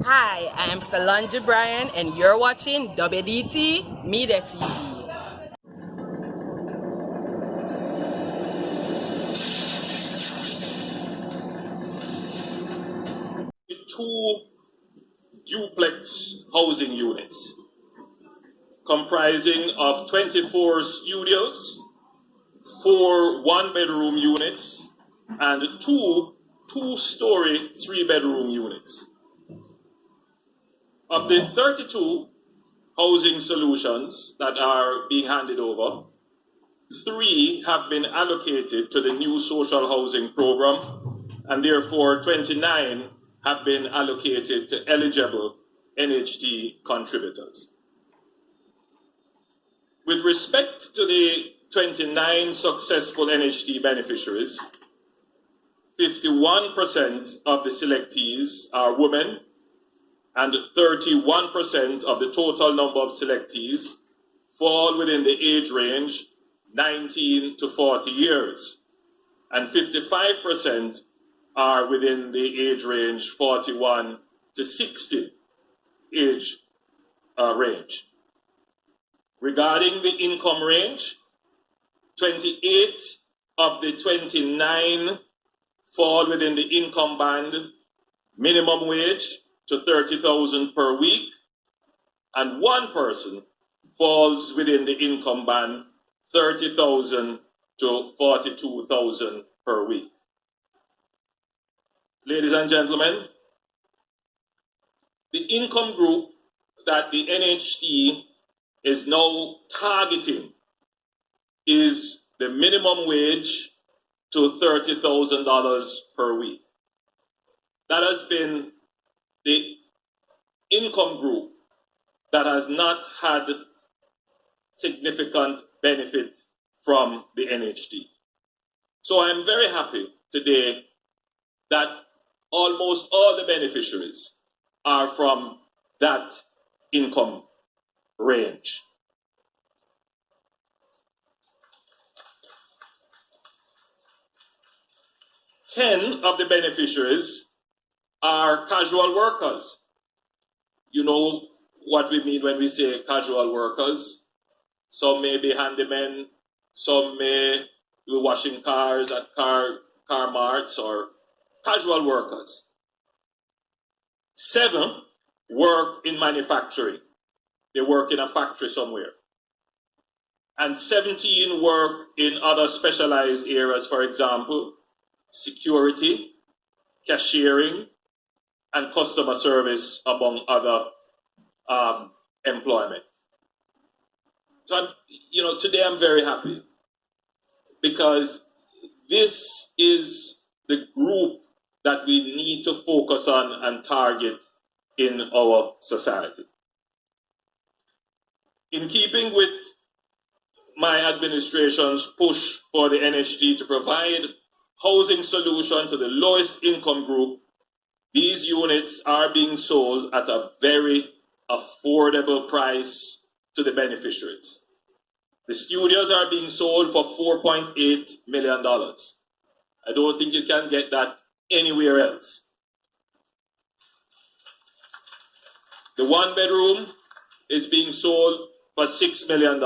Hi, I am Solange Bryan, and you're watching WDT Media TV. Two duplex housing units comprising of 24 studios, 4 one-bedroom units, and two-story, 3-bedroom units. Of the 32 housing solutions that are being handed over, 3 have been allocated to the new social housing program, and therefore 29 have been allocated to eligible NHT contributors. With respect to the 29 successful NHT beneficiaries, 51% of the selectees are women, and 31% of the total number of selectees fall within the age range 19 to 40 years, and 55% are within the age range 41 to 60 age range. Regarding the income range, 28 of the 29 fall within the income band minimum wage to $30,000 per week, and 1 person falls within the income band $30,000 to $42,000 per week. Ladies and gentlemen, the income group that the NHT is now targeting is the minimum wage to $30,000 per week. That has been the income group that has not had significant benefit from the NHT. So I'm very happy today that almost all the beneficiaries are from that income range. Ten of the beneficiaries are casual workers. You know what we mean when we say casual workers. Some may be handymen, some may be washing cars at car marts, or casual workers. 7 work in manufacturing. They work in a factory somewhere. And 17 work in other specialized areas, for example, security, cashiering, and customer service, among other employment. So, today I'm very happy because this is the group that we need to focus on and target in our society. In keeping with my administration's push for the NHT to provide housing solutions to the lowest income group, these units are being sold at a very affordable price to the beneficiaries. The studios are being sold for $4.8 million. I don't think you can get that anywhere else. The 1-bedroom is being sold for $6 million,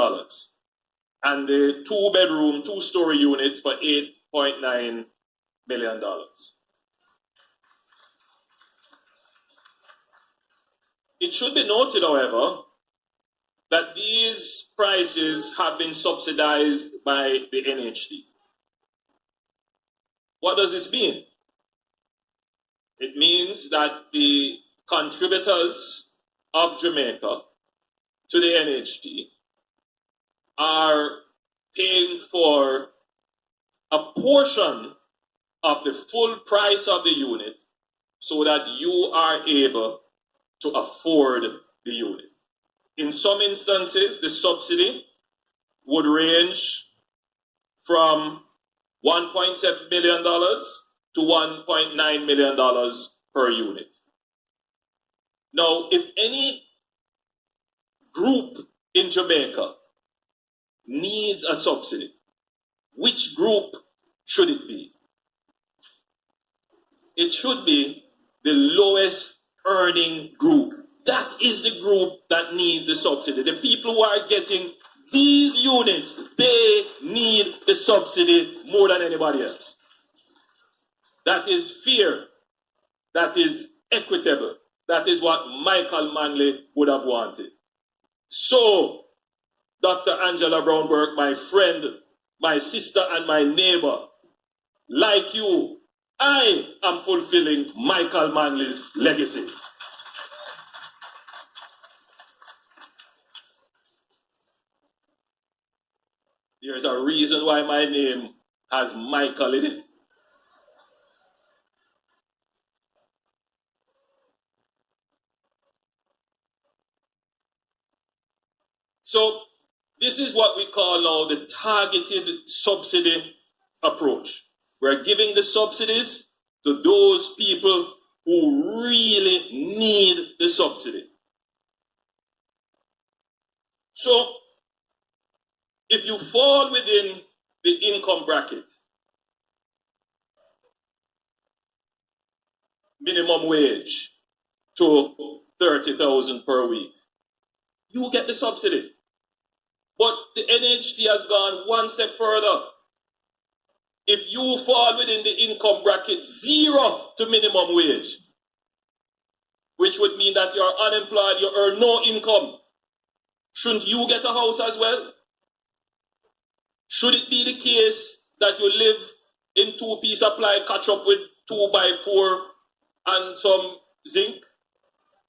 and the 2-bedroom, 2-story unit for $8.9 million. It should be noted, however, that these prices have been subsidized by the NHT. What does this mean? It means that the contributors of Jamaica to the NHT are paying for a portion of the full price of the unit so that you are able to afford the unit. In some instances, the subsidy would range from $1.7 million to $1.9 million per unit. Now, if any group in Jamaica needs a subsidy, which group should it be? It should be the lowest earning group. That is the group that needs the subsidy. The people who are getting these units, they need the subsidy more than anybody else. That is fair. That is equitable. That is what Michael Manley would have wanted. So, Dr. Angela Brown-Burke, my friend, my sister, and my neighbor, like you, I am fulfilling Michael Manley's legacy. There is a reason why my name has Michael in it. So, this is what we call now the targeted subsidy approach. We're giving the subsidies to those people who really need the subsidy. So, if you fall within the income bracket, minimum wage to 30,000 per week, you get the subsidy. But the NHT has gone one step further. If you fall within the income bracket 0 to minimum wage, which would mean that you're unemployed, you earn no income, shouldn't you get a house as well? Should it be the case that you live in 2-piece supply, catch up with 2x4 and some zinc?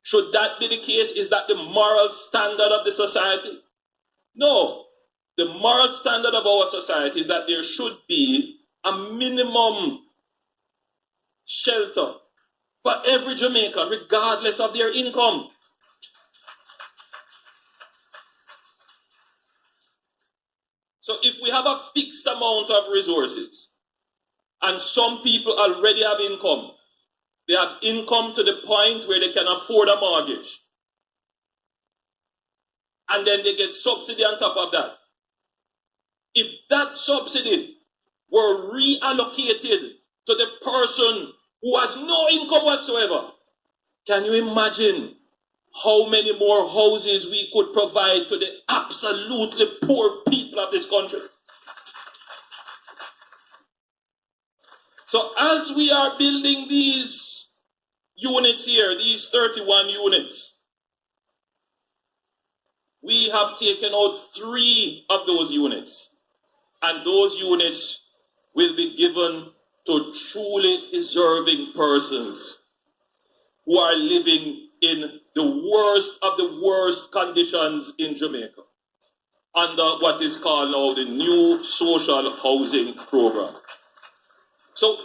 Should that be the case? Is that the moral standard of the society? No. The moral standard of our society is that there should be a minimum shelter for every Jamaican, regardless of their income. So if we have a fixed amount of resources, and some people already have income, they have income to the point where they can afford a mortgage, and then they get subsidy on top of that. If that subsidy were reallocated to the person who has no income whatsoever, can you imagine how many more houses we could provide to the absolutely poor people of this country? So as we are building these units here, these 31 units, we have taken out 3 of those units. And those units will be given to truly deserving persons who are living in the worst of the worst conditions in Jamaica under what is called now the new social housing program. So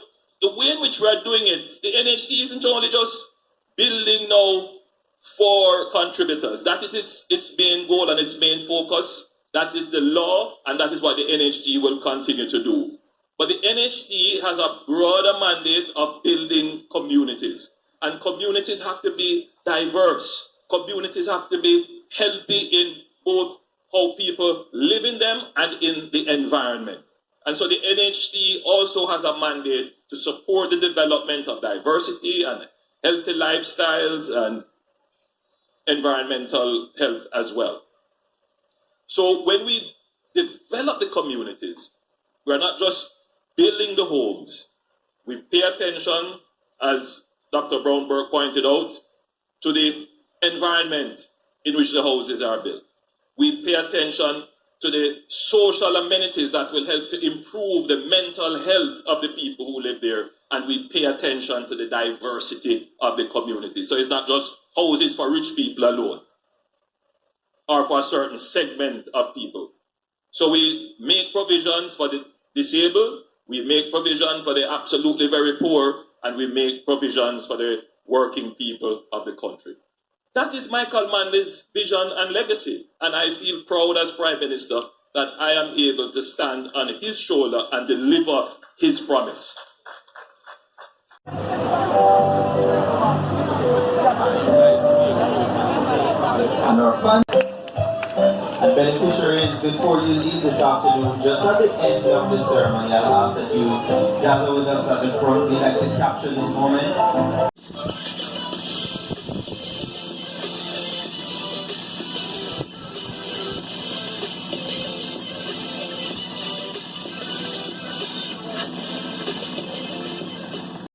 the way in which we are doing it, the NHT isn't only just building now for contributors. That is its main goal and its main focus. That is the law, and that is what the NHT will continue to do. But the NHT has a broader mandate of building communities. And communities have to be diverse. Communities have to be healthy in both how people live in them and in the environment. And so the NHT also has a mandate to support the development of diversity and healthy lifestyles and environmental health as well. So when we develop the communities, we're not just building the homes. We pay attention, as Dr. Brown-Burke pointed out, to the environment in which the houses are built. We pay attention to the social amenities that will help to improve the mental health of the people who live there, and we pay attention to the diversity of the community. So it's not just houses for rich people alone, or for a certain segment of people. So we make provisions for the disabled, we make provision for the absolutely very poor, and we make provisions for the working people of the country. That is Michael Manley's vision and legacy, and I feel proud as Prime Minister that I am able to stand on his shoulder and deliver his promise. And our fund and beneficiaries, before you leave this afternoon, just at the end of the ceremony, I'll ask that you gather with us at the front. We'd like to capture this moment.